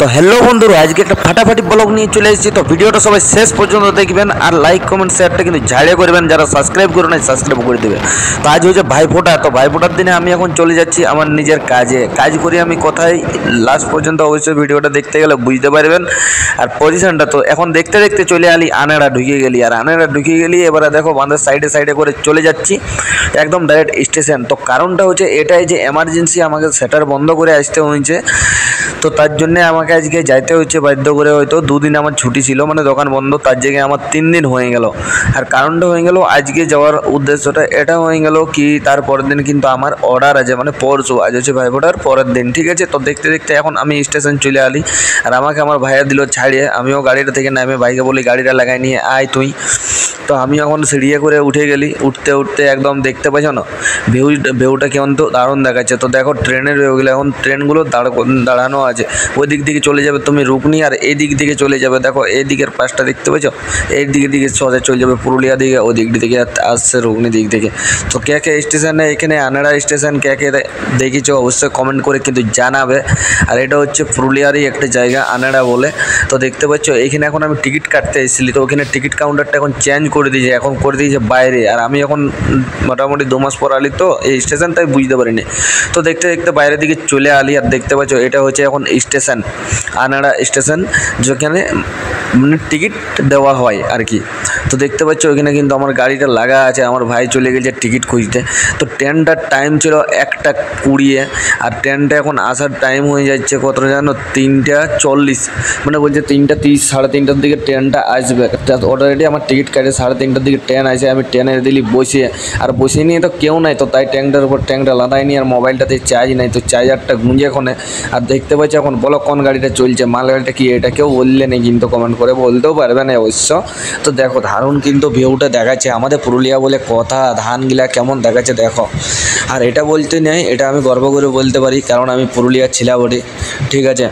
তো হ্যালো বন্ধুরা, আজকে একটা ফাটাফাটি ব্লগ নিয়ে চলে এসেছি। তো ভিডিওটা সবাই শেষ পর্যন্ত দেখবেন আর লাইক কমেন্ট শেয়ারটা কিন্তু ঝাড়িয়ে করবেন। যারা সাবস্ক্রাইব করে নাই সাবস্ক্রাইব করে দেবে। তো আজ হচ্ছে ভাইফোঁটা। তো ভাইফোঁটার দিনে আমি এখন চলে যাচ্ছি আমার নিজের কাজ করি আমি কোথায়, লাস্ট পর্যন্ত অবশ্যই ভিডিওটা দেখতে গেলে বুঝতে পারবেন। আর পজিশনটা তো এখন দেখতে দেখতে চলে আলি আনাড়া ঢুকে গেলি। আর আনাড়া ঢুকে গেলি এবারে দেখো বাঁধের সাইডে সাইডে করে চলে যাচ্ছি একদম ডাইরেক্ট স্টেশন। তো কারণটা হচ্ছে এটাই যে এমার্জেন্সি আমাকে সেটার বন্ধ করে আসতে হয়েছে। তো তার জন্যে আমাকে আজকে যাইতে হচ্ছে বাধ্য করে। হয়তো দুদিন আমার ছুটি ছিল, মানে দোকান বন্ধ, তার জায়গায় আমার 3 দিন হয়ে গেল। আর কারণটা হয়ে গেল আজকে যাওয়ার উদ্দেশ্যটা এটা হয়ে গেল কি, তার পরের দিন কিন্তু আমার অর্ডার আছে, মানে পরশু। আজ হচ্ছে ভাইফোঁটার পরের দিন, ঠিক আছে। তো দেখতে দেখতে এখন আমি স্টেশন চলে আলি। আর আমাকে আমার ভাইয়া দিল ছাড়িয়ে। আমিও গাড়িটা থেকে নামে ভাইকে বলি গাড়িটা লাগাই নিয়ে আয় তুই। তো আমি এখন সিঁড়িয়ে করে উঠে গেলি। উঠতে উঠতে একদম দেখতে পাচ্ছ না ভিউটা কেমন, তো দারুণ দেখাচ্ছে। তো দেখো ট্রেনের ভিউগুলো, এখন ট্রেনগুলো দাঁড়ানো আছে। ওই দিক থেকে চলে যাবে তুমি রুকনি, আর এই দিক থেকে চলে যাবে, দেখো এই দিকের পাশটা দেখতে পাচ্ছ, এই দিকে সোজা চলে যাবে পুরুলিয়া দিকে। ওই দিক থেকে আসছে রুকনি দিক থেকে। তো কে কে স্টেশনে এখানে আনাড়া স্টেশন কে কে দেখেছো অবশ্যই কমেন্ট করে কিন্তু জানাবে। আর এটা হচ্ছে পুরুলিয়ারই একটা জায়গা আনাড়া বলে। তো দেখতে পাচ্ছ এখানে এখন আমি টিকিট কাটতে এসেছিলি। তো ওখানে টিকিট কাউন্টারটা এখন চেঞ্জ করে দিয়েছে, এখন করে দিয়েছে বাইরে। আর আমি এখন মোটামুটি 2 মাস পর আলি, তো এই স্টেশন তাই বুঝতে পারিনি। তো দেখতে দেখতে বাইরের দিকে চলে আলি। আর দেখতে পাচ্ছ এটা হচ্ছে এখন স্টেশন, আনাড়া স্টেশন, যেখানে মানে টিকিট দেওয়া হয় আর কি। তো দেখতে পাচ্ছ ওইখানে কিন্তু আমার গাড়িটা লাগা আছে। আমার ভাই চলে গেছে টিকিট খুঁজতে। তো ট্রেনটার টাইম ছিল 1:20, আর ট্রেনটা এখন আসার টাইম হয়ে যাচ্ছে কতটা জানো, 3:40। মানে বলছে 3:30, 3:30টার দিকে ট্রেনটা আসবে। অলরেডি আমার টিকিট কাটে 3:30টার দিকে ট্রেন আসে। আমি ট্রেনে দিলি বসে, আর বসে নিয়ে তো কেউ নাই, তো তাই ট্যাঙ্কটার উপর ট্যাঙ্কটা লাদাই নি। আর মোবাইলটাতে চার্জ নাই, তো চার্জারটা গুঁজে এখানে। আর দেখতে পাচ্ছি এখন বলো কোন গাড়িটা চলছে, মালগাড়িটা কি, এটা কেউ বললে নেই কিন্তু কমেন্ট করে বলতেও পারবে না অবশ্য। তো দেখো দারুণ কিন্তু ভিউটা দেখাচ্ছে, আমাদের পুরুলিয়া বলে কথা, ধানগুলা কেমন দেখাচ্ছে দেখো। আর এটা বলতে নেই, এটা আমি গর্ব করে বলতে পারি, কারণ আমি পুরুলিয়ার ছিলা বটে, ঠিক আছে।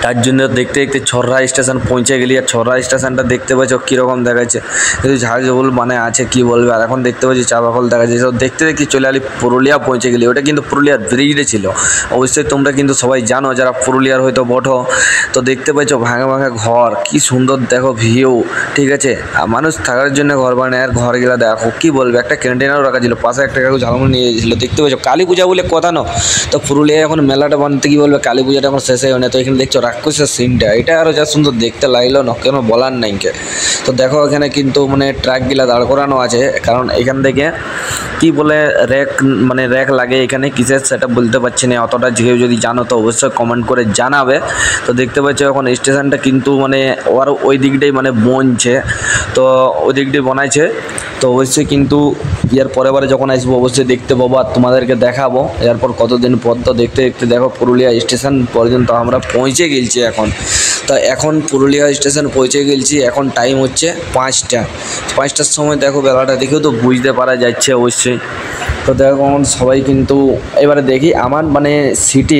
তার জন্য দেখতে দেখতে ছররা স্টেশন পৌঁছে গেলি। আর ছররা স্টেশনটা দেখতে পাচ্ছ কীরকম দেখাচ্ছে, কিন্তু ঝাড়জবুল মানে আছে কি বলবে। আর এখন দেখতে পাচ্ছি চাপাকল দেখাচ্ছে। সব দেখতে দেখতে চলে আলি পুরুলিয়া পৌঁছে গেলি। ওটা কিন্তু পুরুলিয়ার ব্রিজে ছিল, অবশ্যই তোমরা কিন্তু সবাই জানো যারা পুরুলিয়ার হয়তো বঠো। তো দেখতে পাচ্ছ ভাঙা ভাঙা ঘর, কি সুন্দর দেখো ভিউ, ঠিক আছে। আর মানুষ থাকার জন্য ঘর বানায়। আর ঘরগুলা দেখো কি বলবে, একটা ক্যান্টিনারও রাখা ছিল, পাশে একটা কাকু ঝালমুড়ি নিয়ে গেছিলো। দেখতে পাচ্ছ কালী পূজা বলে কথা না, তো পুরুলিয়ায় এখন মেলাটা বানতে কি বলবে, কালী পূজাটা এখন শেষে হয় না। তো এখানে দেখছো রাক্ষসের সিনটা, এটা আরও যা সুন্দর দেখতে লাগলো না, কেন বলার নাই কে। তো দেখো এখানে কিন্তু মানে ট্রাকগুলা দাঁড় করানো আছে, কারণ এখান থেকে কি বলে র্যাক লাগে এখানে কিসের সেটা বলতে পারছি না অতটা। কেউ যদি জানো তো অবশ্যই কমেন্ট করে জানাবে। তো দেখতে পাচ্ছ এখন স্টেশনটা কিন্তু মানে ওর ওই দিকটাই মানে বনছে, তো ওই দিকটাই বানাইছে। তো অবশ্যই কিন্তু এর পরেবারে যখন আসবো অবশ্যই দেখতে পাবো আর তোমাদেরকে দেখাবো। এরপর কতদিন পর তো দেখতে দেখতে দেখো পুরুলিয়া স্টেশন পর্যন্ত আমরা পৌঁছে গেছি এখন। তো এখন পুরুলিয়া স্টেশন পৌঁছে গেছি, এখন টাইম হচ্ছে 5টার সময়। দেখো বেলাটা দেখেও তো বুঝতে পারা যাচ্ছে অবশ্যই। তো দেখো সবাই কিন্তু এবারে দেখি আমার মানে সিটে,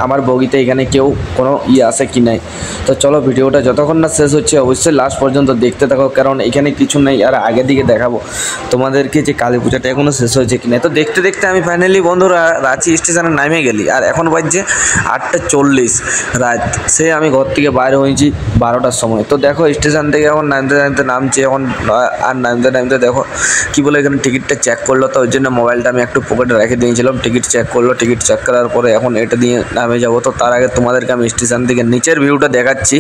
আমার বগিতে এখানে কেউ কোনো আসে কি নাই। তো চলো ভিডিওটা যতক্ষণ না শেষ হচ্ছে অবশ্যই লাস্ট পর্যন্ত দেখতে থাকো, কারণ এখানে কিছু নেই। আর আগের দিকে দেখাবো তোমাদেরকে যে কালী পূজাটা এখনও শেষ হয়েছে কি না। তো দেখতে দেখতে আমি ফাইনালি বন্ধুরা রাঁচি স্টেশনে নামে গেলি। আর এখন বাজছে 8:40 রাত। সে আমি ঘর থেকে বাইরে হয়েছি 12টার সময়। তো দেখো স্টেশন থেকে এখন নামতে নামছি এখন। আর নামতে দেখো কি বলে এখানে টিকিটটা চেক করলো। তো ওই জন্য মোবাইলটা আমি একটু পকেটে রেখে দিয়েছিলাম। টিকিট চেক করলো, টিকিট চেক করার পরে এখন এটা দিয়ে নামে যাবো। তো তার আগে তোমাদেরকে আমি স্টেশন থেকে নিচের ভিউটা দেখাচ্ছি।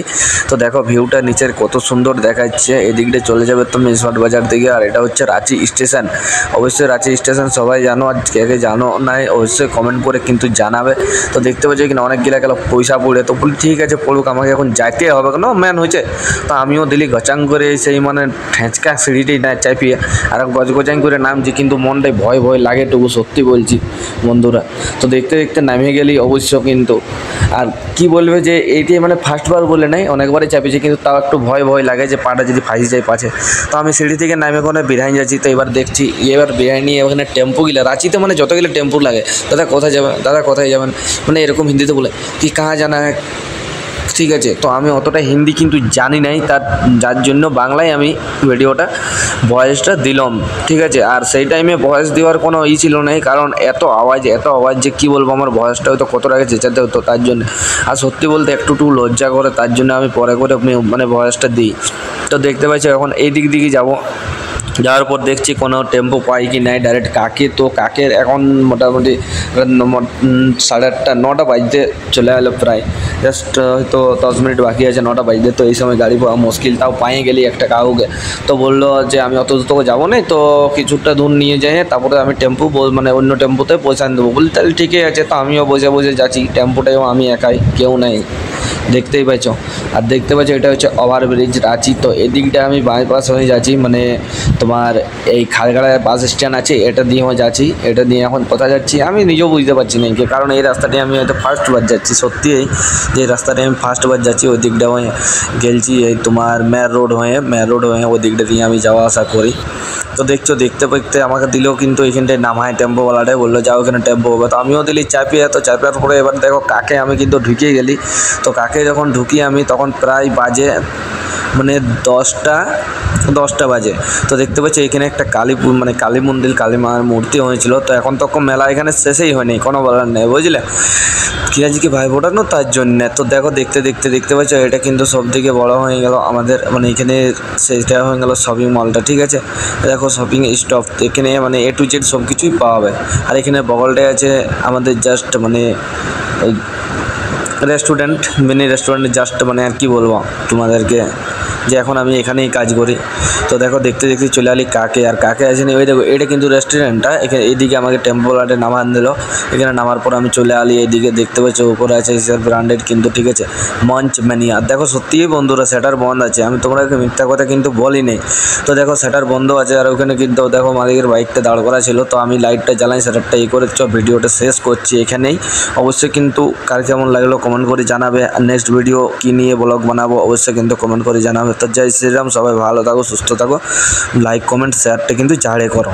তো দেখো ভিউটা নিচের কত সুন্দর দেখাচ্ছে। এদিকটা চলে যাবে তুমি স্মার্ট বাজার দিকে। আর এটা হচ্ছে রাঁচি স্টেশন। অবশ্যই রাঁচি স্টেশন সবাই জানো, আর কে কে জানো নাই অবশ্যই কমেন্ট করে কিন্তু জানাবে। তো দেখতে পাচ্ছি এখানে অনেকগুলা গেল পয়সা পড়ে। তো বলি ঠিক আছে পড়ুক, আমাকে এখন যাইতে হবে কেন, ম্যান হয়েছে। তো আমিও দিলি গচাং করে সেই মানে ঠেঁচকা সিঁড়িটি না চাপিয়ে আর গজগচাং করে নামছি, কিন্তু মনটাই ভয় ভয় লাগে টুকু, সত্যি বলছি বন্ধুরা। তো দেখতে দেখতে নামে গেলি অবশ্য কিন্তু। আর কি বলবে যে এইটি মানে ফার্স্টবার বলে নাই, অনেকবারই চাপিয়েছি, কিন্তু তাও একটু ভয় ভয় লাগে যে পাটা যদি ফাঁসি যায় পাছে। তো আমি সিঁড়ি থেকে নামে ওখানে বিরিয়ানি যাচ্ছি। তো এবার দেখছি এবার বিরিয়ানি ওখানে টেম্পো গিলা রাঁচিতে মানে যতগুলো টেম্পো লাগে, দাদা কোথায় যাবেন, দাদা কোথায় যাবেন, মানে এরকম হিন্দিতে বলে কি কাহা জানা ঠিক আছে। তো আমি অতটা হিন্দি কিন্তু জানি নাই, যার জন্য বাংলায় আমি ভিডিওটা ভয়েসটা দিলাম, ঠিক আছে। আর সেই টাইমে ভয়েস দেওয়ার কোনো ছিল নাই, কারণ এত আওয়াজ যে কী বলবো, আমার ভয়েসটা হয়তো কতটাকে চেঁচাতে হতো তার জন্য। আর সত্যি বলতে একটু লজ্জা করে, তার জন্য আমি পরে করে মানে ভয়েসটা দিই। তো দেখতে পাচ্ছি এখন এই দিকে যাবো, যাওয়ার পর দেখছি কোনো টেম্পো পাই কি নাই, ডাইরেক্ট কাকে। তো কাকের এখন মোটামুটি 8:30 9টা বাজতে চলে এলো প্রায়, জাস্ট হয়তো 10 মিনিট বাকি আছে 9টা বাজতে। তো এই সময় গাড়ি পাওয়া মুশকিল, তাও পাইয়ে গেলি একটা কাউকে। তো বললো যে আমি অত দূর তো যাবো না, তো কিছুটা দূর নিয়ে যাই, তারপরে আমি টেম্পু মানে অন্য টেম্পুতে পৌঁছান দেবো। বলি তাহলে ঠিকই আছে। তো আমিও বসে যাচ্ছি, টেম্পুটাও আমি একাই, কেউ নাই, দেখতেই পাচ্ছ। আর দেখতে পাচ্ছ এটা হচ্ছে ওভারব্রিজ রাঁচি। তো এদিকটা আমি বাইপাস হয়ে যাচ্ছি, মানে তোমার এই খালগাড়ায় বাস স্ট্যান্ড আছে, এটা দিয়ে আমি যাচ্ছি। এটা দিয়ে এখন কোথায় যাচ্ছি আমি নিজেও বুঝতে পারছি না, কারণ এই রাস্তাটি আমি হয়তো ফার্স্টবার যাচ্ছি। সত্যি যে রাস্তাটি আমি ফার্স্টবার যাচ্ছি, ওই দিকটা হয়ে গেলছি, এই তোমার মেয়ার রোড হয়ে ওই দিকটা দিয়ে আমি যাওয়া আসা করি। তো দেখতে আমাকে দিলেও কিন্তু এইখানটায় নামায় টেম্পোওয়ালাটাই, বললো যাও এখানে টেম্পো হবে। তো আমিও দিলি চাপিয়ে, তো চাপিয়ার পরে এবার দেখো কাকে আমি কিন্তু ঢুকিয়ে গেলি। তো কাকে যখন ঢুকি আমি, তখন প্রায় বাজে মানে 10টা বাজে। তো দেখতে পাচ্ছি এখানে একটা কালী মন্দির, কালী মার মূর্তি হয়েছিল। তো এখন তো মেলা এখানে শেষই হয়নি, কোনো বলার নেই, বুঝলে কি আজকে ভাই ফোটানো, তার জন্যে। তো দেখো দেখতে পাচ্ছ এটা কিন্তু সব থেকে বড় হয়ে গেল আমাদের, মানে এখানে সেটা হয়ে গেল শপিং মলটা, ঠিক আছে। দেখো শপিং স্টপ, এখানে মানে A to Z সব কিছুই পাওয়া যায়। আর এখানে বগলটায় আছে আমাদের জাস্ট মানে ওই রেস্টুরেন্ট, মিনি রেস্টুরেন্ট, জাস্ট মানে আর কি বলবো তোমাদেরকে, যে এখন আমি এখানেই কাজ করি। তো দেখো দেখতে চলে আলি কাকে, আর কাকে আসেনি, ওই দেখো এটা কিন্তু রেস্টুরেন্টটা। এখানে এইদিকে আমাকে টেম্পোলাটে নামান দিল, এখানে নামার পর আমি চলে আলি এইদিকে। দেখতে পাচ্ছ উপরে আছে ব্র্যান্ডেড কিন্তু, ঠিক আছে, মঞ্চ ম্যানিয়া। দেখো সত্যিই বন্ধুরা সেটার বন্ধ আছে, আমি তোমাদেরকে মিথ্যা কথা কিন্তু বলি নেই। তো দেখো সেটার বন্ধ আছে, আর ওখানে কিন্তু দেখো মালিকের বাইকটা দাঁড় করা ছিল। তো আমি লাইটটা জ্বালাই, সেটারটা করে ভিডিওটা শেষ করছি এখানেই। অবশ্যই কিন্তু কার কেমন লাগলো কমেন্ট করে জানাবে, আর নেক্সট ভিডিও কী নিয়ে ব্লগ বানাবো অবশ্যই কিন্তু কমেন্ট করে জানাবে। তো জয় শ্রীরাম, সবাই ভালো থাকো, সুস্থ থাকো, লাইক কমেন্ট শেয়ারটা কিন্তু করো।